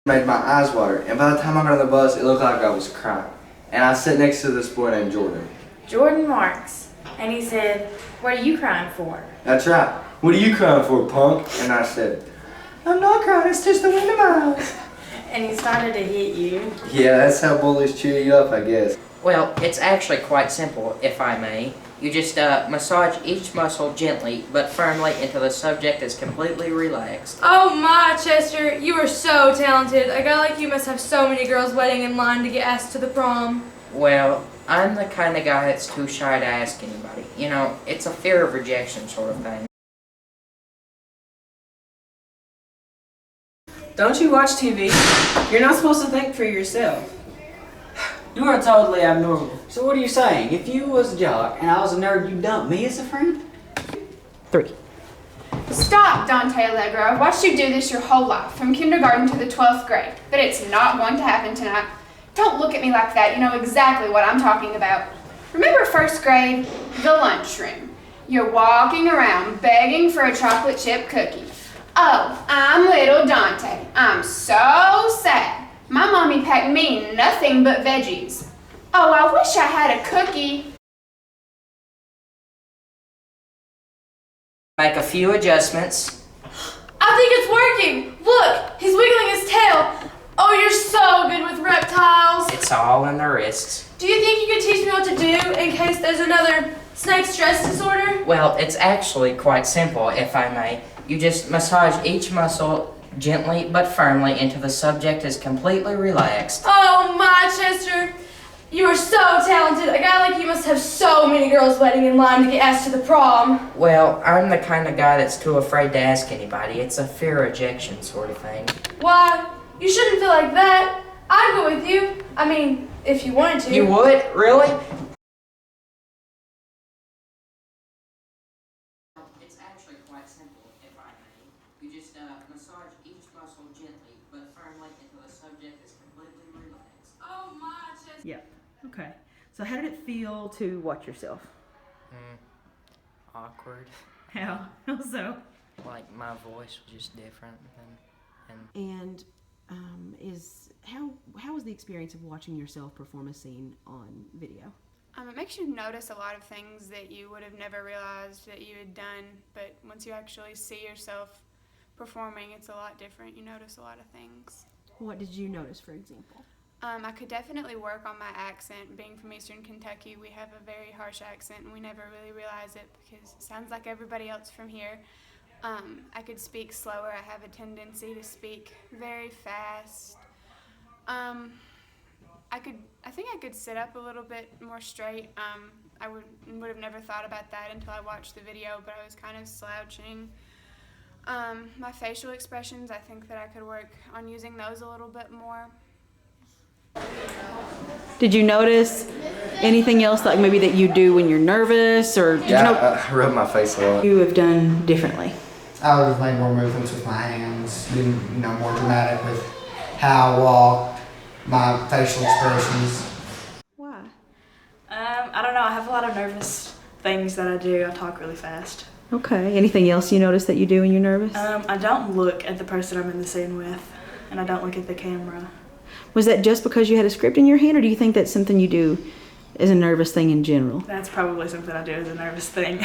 made my eyes water, and by the time I got on the bus, it looked like I was crying. And I sat next to this boy named Jordan. Jordan Marks. And he said, "What are you crying for?" That's right. "What are you crying for, punk?" And I said, "I'm not crying, it's just the wind in my eyes." And he started to hit you. Yeah, that's how bullies cheer you up, I guess. Well, it's actually quite simple, if I may. You just massage each muscle gently but firmly until the subject is completely relaxed. Oh my, Chester, you are so talented. A guy like you must have so many girls waiting in line to get asked to the prom. Well, I'm the kind of guy that's too shy to ask anybody. You know, it's a fear of rejection sort of thing. Don't you watch TV? You're not supposed to think for yourself. You are totally abnormal. So what are you saying? If you was a jock and I was a nerd, you'd dump me as a friend? 3. Stop, Dante Allegro. I've watched you do this your whole life, from kindergarten to the 12th grade. But it's not going to happen tonight. Don't look at me like that. You know exactly what I'm talking about. Remember first grade? The lunchroom. You're walking around begging for a chocolate chip cookie. "Oh, I'm little Dante. I'm so sad. My mommy packed me nothing but veggies. Oh, I wish I had a cookie." Make a few adjustments. I think it's working. Look, he's wiggling his tail. Oh, you're so good with reptiles. It's all in the wrists. Do you think you could teach me what to do in case there's another snake stress disorder? Well, it's actually quite simple, if I may. You just massage each muscle gently but firmly until the subject is completely relaxed. Oh my, Chester, you are so talented. A guy like you must have so many girls waiting in line to get asked to the prom. Well, I'm the kind of guy that's too afraid to ask anybody. It's a fear of rejection sort of thing. Why, you shouldn't feel like that. I'd go with you. I mean, if you wanted to. You would? Really? It's actually quite simple, if I may. You just massage each muscle gently but firmly until the subject is completely relaxed. Oh my, Chester. Yeah. Okay. So how did it feel to watch yourself? Awkward. How? How so? Like my voice was just different. And how was the experience of watching yourself perform a scene on video? It makes you notice a lot of things that you would have never realized that you had done, but once you actually see yourself performing, it's a lot different. You notice a lot of things. What did you notice, for example? I could definitely work on my accent. Being from Eastern Kentucky, we have a very harsh accent, and we never really realize it because it sounds like everybody else from here. I could speak slower. I have a tendency to speak very fast. I think I could sit up a little bit more straight. I would have never thought about that until I watched the video, but I was kind of slouching. My facial expressions, I think that I could work on using those a little bit more. Did you notice anything else, like maybe that you do when you're nervous, or did I rub my face a lot. you have done differently? I would have made more movements with my hands, been more dramatic with how I walk, my facial expressions. Why? I don't know. I have a lot of nervous things that I do. I talk really fast. Okay. Anything else you notice that you do when you're nervous? I don't look at the person I'm in the scene with, and I don't look at the camera. Was that just because you had a script in your hand, or do you think that's something you do as a nervous thing in general? That's probably something I do as a nervous thing.